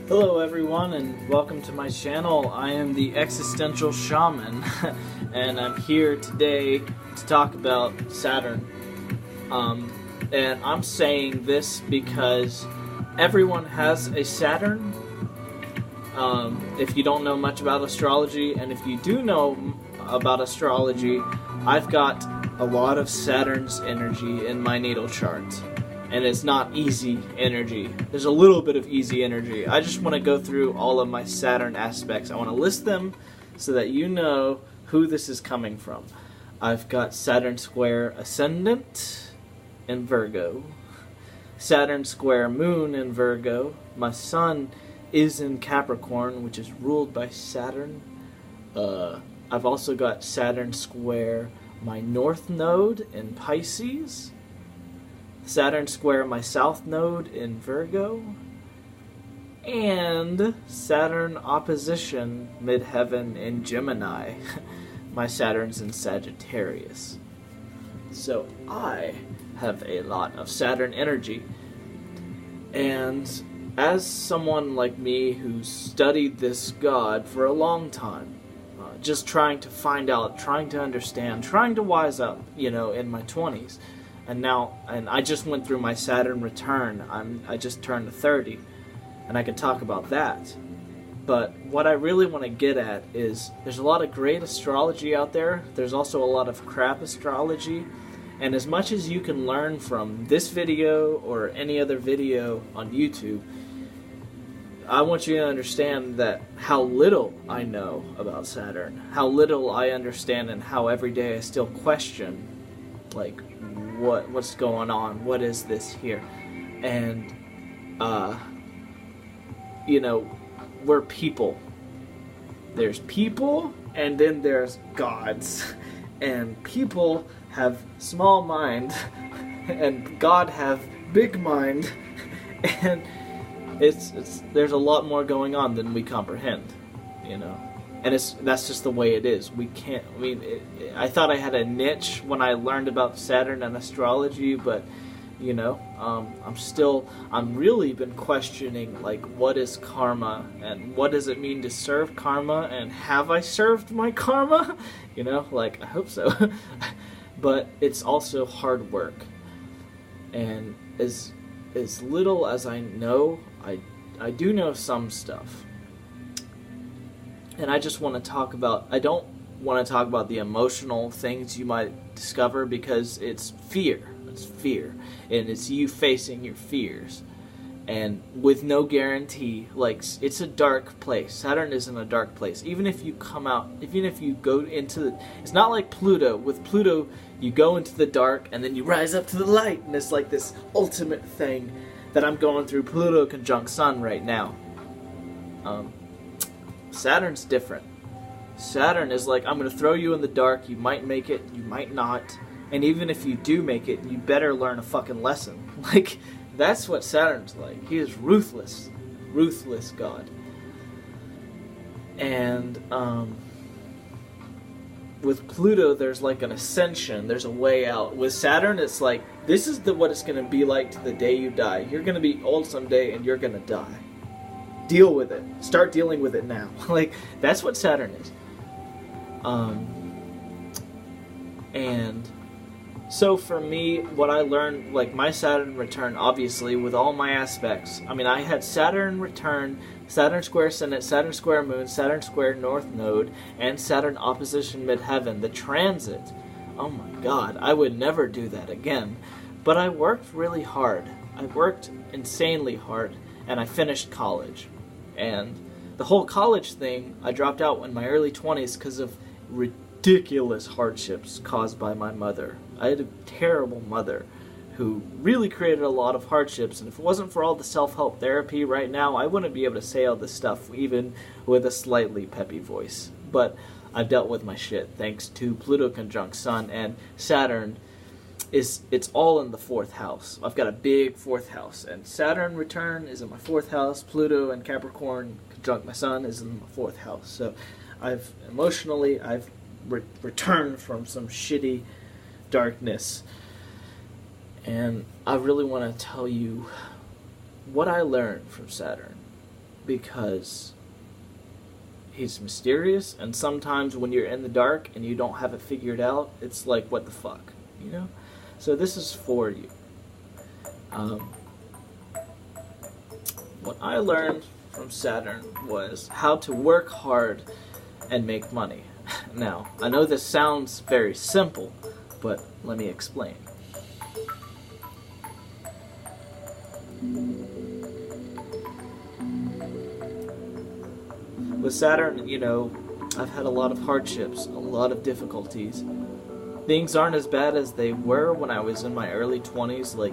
Hello everyone and welcome to my channel. I am the Existential Shaman and I'm here today to talk about Saturn. And I'm saying this because everyone has a Saturn. If you don't know much about astrology, and if you do know about astrology, I've got a lot of Saturn's energy in my natal chart. And it's not easy energy. There's a little bit of easy energy. I just want to go through all of my Saturn aspects. I want to list them so that you know who this is coming from. I've got Saturn square ascendant in Virgo. Saturn square moon in Virgo. My sun is in Capricorn, which is ruled by Saturn. I've also got Saturn square my north node in Pisces. Saturn square my south node in Virgo, and Saturn opposition midheaven in Gemini. My Saturn's in Sagittarius. So I have a lot of Saturn energy. And as someone like me who's studied this god for a long time, just trying to find out, trying to understand, trying to wise up, in my 20s, and I just went through my Saturn return. I just turned 30, and I can talk about that. But what I really want to get at is there's a lot of great astrology out there. There's also a lot of crap astrology. And as much as you can learn from this video or any other video on YouTube, I want you to understand that how little I know about Saturn, how little I understand, and how every day I still question, what's going on, what is this here? And we're people. There's people, and then there's gods. And people have small mind, and God have big mind, and there's a lot more going on than we comprehend, And that's just the way it is. We can't. I thought I had a niche when I learned about Saturn and astrology, but I'm really been questioning what is karma and what does it mean to serve karma, and have I served my karma? I hope so. But it's also hard work, and as little as I know, I do know some stuff. And I just want to talk about, I don't want to talk about the emotional things you might discover, because it's fear. It's fear. And it's you facing your fears. And with no guarantee, it's a dark place. Saturn isn't a dark place. Even if you come out, even if you go into it's not like Pluto. With Pluto, you go into the dark and then you rise up to the light. And it's like this ultimate thing that I'm going through. Pluto conjunct Sun right now. Saturn's different. Saturn is like, I'm going to throw you in the dark. You might make it, you might not. And even if you do make it, you better learn a fucking lesson. That's what Saturn's like. He is ruthless. Ruthless God. And with Pluto, there's an ascension. There's a way out. With Saturn, it's like, this is what it's going to be like to the day you die. You're going to be old someday and you're going to die. Deal with it. Start dealing with it now. That's what Saturn is. And so for me, what I learned, my Saturn return, obviously, with all my aspects. I had Saturn return, Saturn square ascendant, Saturn square moon, Saturn square north node, and Saturn opposition midheaven. The transit. Oh my God, I would never do that again. But I worked really hard. I worked insanely hard, and I finished college. And the whole college thing, I dropped out in my early 20s because of ridiculous hardships caused by my mother. I had a terrible mother who really created a lot of hardships, and if it wasn't for all the self-help therapy right now, I wouldn't be able to say all this stuff even with a slightly peppy voice. But I've dealt with my shit thanks to Pluto conjunct Sun, and Saturn it's all in the 4th house. I've got a big 4th house, and Saturn return is in my 4th house. Pluto and Capricorn conjunct my Sun is in my 4th house. So I've returned from some shitty darkness, and I really want to tell you what I learned from Saturn. because he's mysterious, and sometimes when you're in the dark and you don't have it figured out, it's like, what the fuck, you know? So this is for you. What I learned from Saturn was how to work hard and make money. Now, I know this sounds very simple, but let me explain. With Saturn, you know, I've had a lot of hardships, a lot of difficulties. Things aren't as bad as they were when I was in my early 20s. Like,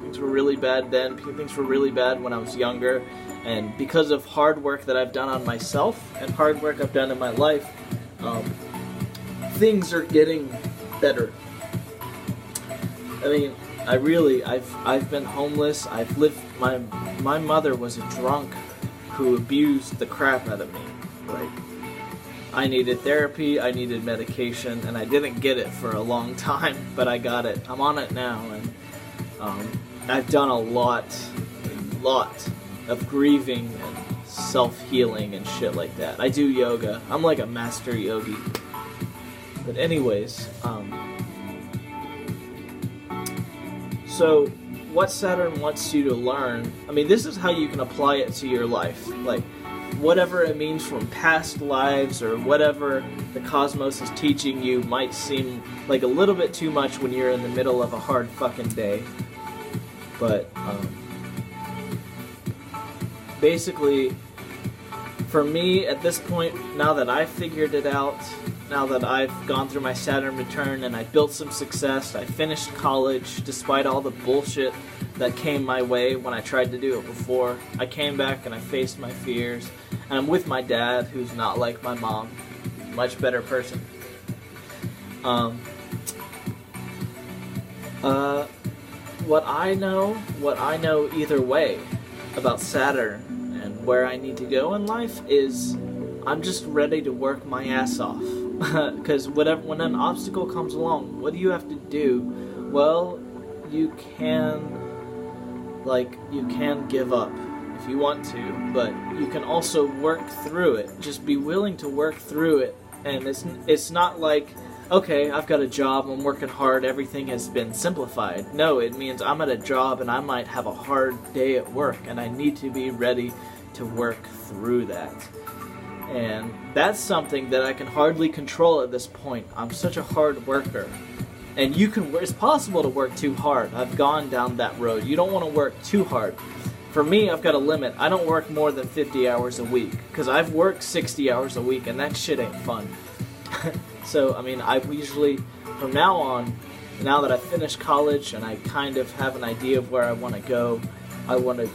things were really bad then. Things were really bad when I was younger. And because of hard work that I've done on myself and hard work I've done in my life, things are getting better. I mean, I've been homeless. I've lived. My mother was a drunk who abused the crap out of me. Like, I needed therapy, I needed medication, and I didn't get it for a long time, but I got it. I'm on it now, and I've done a lot of grieving and self-healing and shit like that. I do yoga. I'm like a master yogi. But anyways, so what Saturn wants you to learn, I mean, this is how you can apply it to your life. Like, whatever it means from past lives or whatever the cosmos is teaching you might seem like a little bit too much when you're in the middle of a hard fucking day. But, basically, for me, at this point, now that I've figured it out, now that I've gone through my Saturn return and I built some success, I finished college despite all the bullshit that came my way when I tried to do it before. I came back and I faced my fears, and I'm with my dad, who's not like my mom, much better person. What I know either way about Saturn and where I need to go in life is I'm just ready to work my ass off. Because when an obstacle comes along, what do you have to do? Well, you can give up if you want to, but you can also work through it. Just be willing to work through it. And it's not like, okay, I've got a job, I'm working hard, everything has been simplified. No, it means I'm at a job and I might have a hard day at work, and I need to be ready to work through that. And that's something that I can hardly control at this point. I'm such a hard worker. And it's possible to work too hard. I've gone down that road. You don't want to work too hard. For me, I've got a limit. I don't work more than 50 hours a week. Because I've worked 60 hours a week, and that shit ain't fun. So, I mean, I usually, from now on, now that I've finished college and I kind of have an idea of where I want to go, I want to,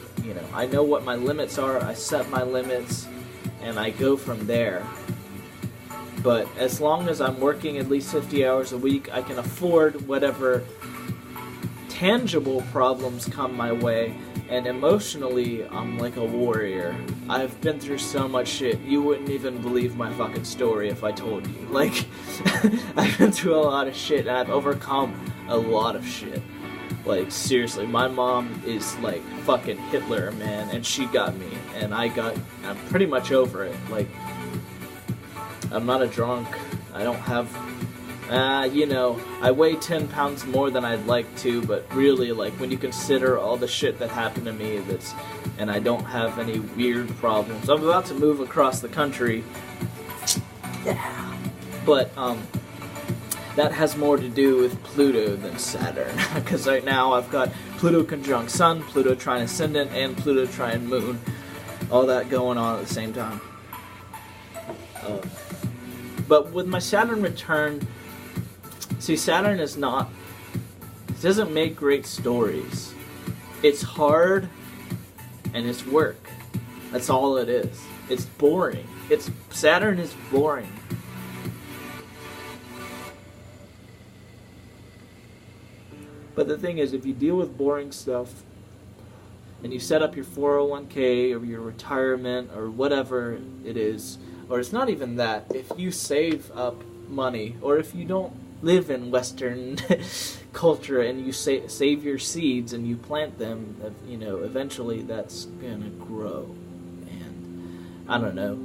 I know what my limits are. I set my limits, and I go from there. But as long as I'm working at least 50 hours a week, I can afford whatever tangible problems come my way, and emotionally, I'm like a warrior. I've been through so much shit, you wouldn't even believe my fucking story if I told you. Like, I've been through a lot of shit, and I've overcome a lot of shit. Like, seriously, my mom is like fucking Hitler, man, and she got me, and I'm pretty much over it. Like, I'm not a drunk, I don't have, I weigh 10 pounds more than I'd like to, but really, like, when you consider all the shit that happened to me, and I don't have any weird problems. I'm about to move across the country, yeah, but, that has more to do with Pluto than Saturn, because right now I've got Pluto conjunct Sun, Pluto trine Ascendant, and Pluto trine Moon, all that going on at the same time. But with my Saturn return, see, Saturn doesn't make great stories. It's hard, and it's work. That's all it is. It's boring. Saturn is boring. But the thing is, if you deal with boring stuff, and you set up your 401k or your retirement or whatever it is, or it's not even that, if you save up money, or if you don't live in Western culture and you save your seeds and you plant them, eventually that's gonna grow. And I don't know.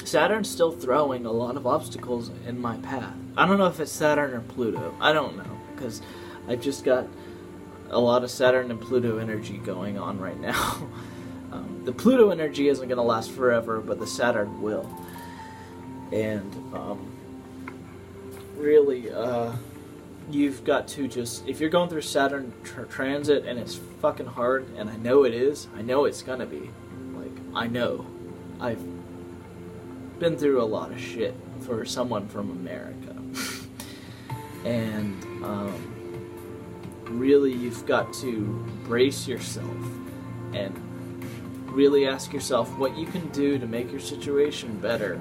Saturn's still throwing a lot of obstacles in my path. I don't know if it's Saturn or Pluto. I don't know, because I've just got a lot of Saturn and Pluto energy going on right now. The Pluto energy isn't going to last forever, but the Saturn will. And really, you've got to just, if you're going through Saturn transit and it's fucking hard, and I know it is, I know it's going to be. Like, I know. I've been through a lot of shit for someone from America. And really, you've got to brace yourself and really ask yourself what you can do to make your situation better,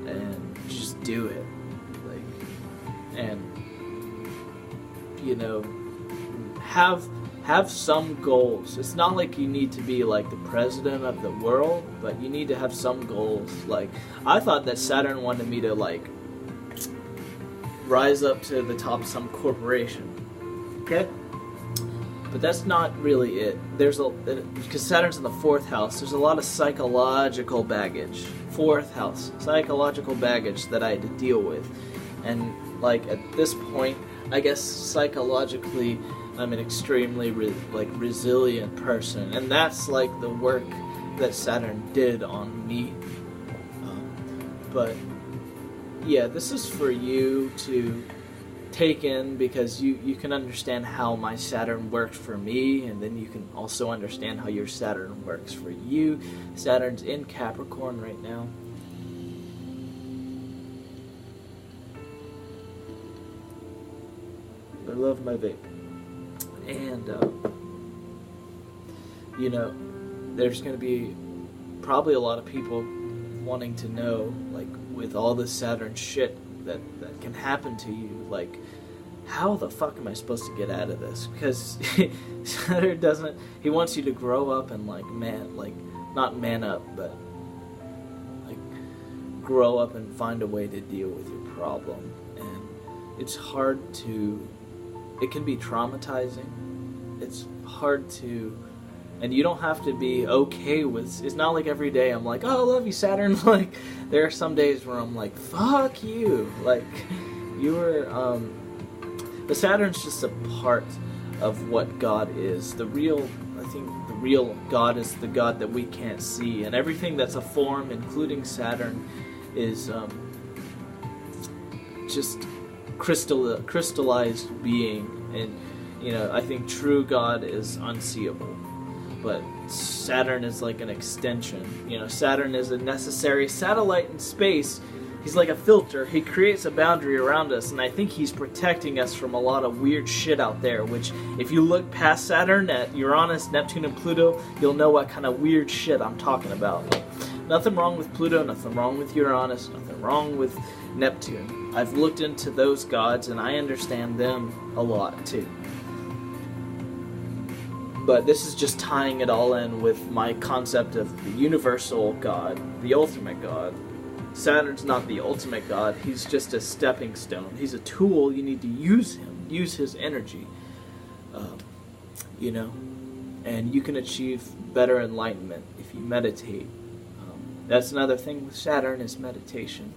and just do it. Like, and you know, have some goals. It's not like you need to be like the president of the world, but you need to have some goals. Like, I thought that Saturn wanted me to like rise up to the top of some corporation. Okay? But that's not really it. Because Saturn's in the 4th house, there's a lot of psychological baggage. 4th house, psychological baggage that I had to deal with. And like at this point, I guess psychologically, I'm an extremely resilient person, and that's like the work that Saturn did on me. But yeah, this is for you to take in, because you can understand how my Saturn worked for me, and then you can also understand how your Saturn works for you. Saturn's in Capricorn right now. I love my vape. And, you know, there's going to be probably a lot of people wanting to know, like, with all this Saturn shit that can happen to you, like, how the fuck am I supposed to get out of this? Because Saturn doesn't, he wants you to grow up and, like, not man up, but, like, grow up and find a way to deal with your problem. And it's hard to, it can be traumatizing. It's hard to, and you don't have to be okay with, it's not like every day I'm like, oh, I love you, Saturn. Like, there are some days where I'm like, fuck you. Like, you were, but Saturn's just a part of what God is. The real, I think the real God is the God that we can't see. And everything that's a form, including Saturn, is just crystallized being. And, you know, I think true God is unseeable. But Saturn is like an extension. You know, Saturn is a necessary satellite in space. He's like a filter. He creates a boundary around us, and I think he's protecting us from a lot of weird shit out there, which, if you look past Saturn at Uranus, Neptune, and Pluto, you'll know what kind of weird shit I'm talking about. Like, nothing wrong with Pluto, nothing wrong with Uranus, nothing wrong with Neptune. I've looked into those gods, and I understand them a lot, too. But this is just tying it all in with my concept of the universal God, the ultimate God. Saturn's not the ultimate God, he's just a stepping stone. He's a tool, you need to use him, use his energy. You know, and you can achieve better enlightenment if you meditate. That's another thing with Saturn, is meditation.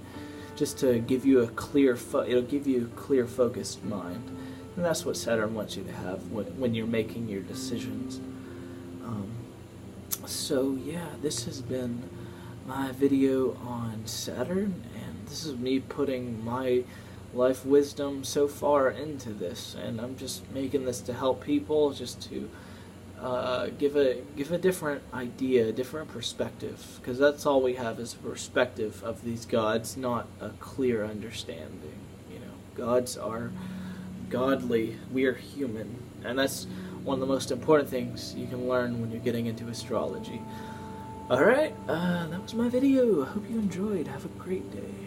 Just to give you a clear, it'll give you a clear, focused mind. And that's what Saturn wants you to have when you're making your decisions. So yeah, this has been my video on Saturn, and this is me putting my life wisdom so far into this, and I'm just making this to help people, just to give a different idea, a different perspective, because that's all we have is a perspective of these gods, not a clear understanding. You know, gods are godly, we are human, and that's one of the most important things you can learn when you're getting into astrology. Alright, that was my video. I hope you enjoyed. Have a great day.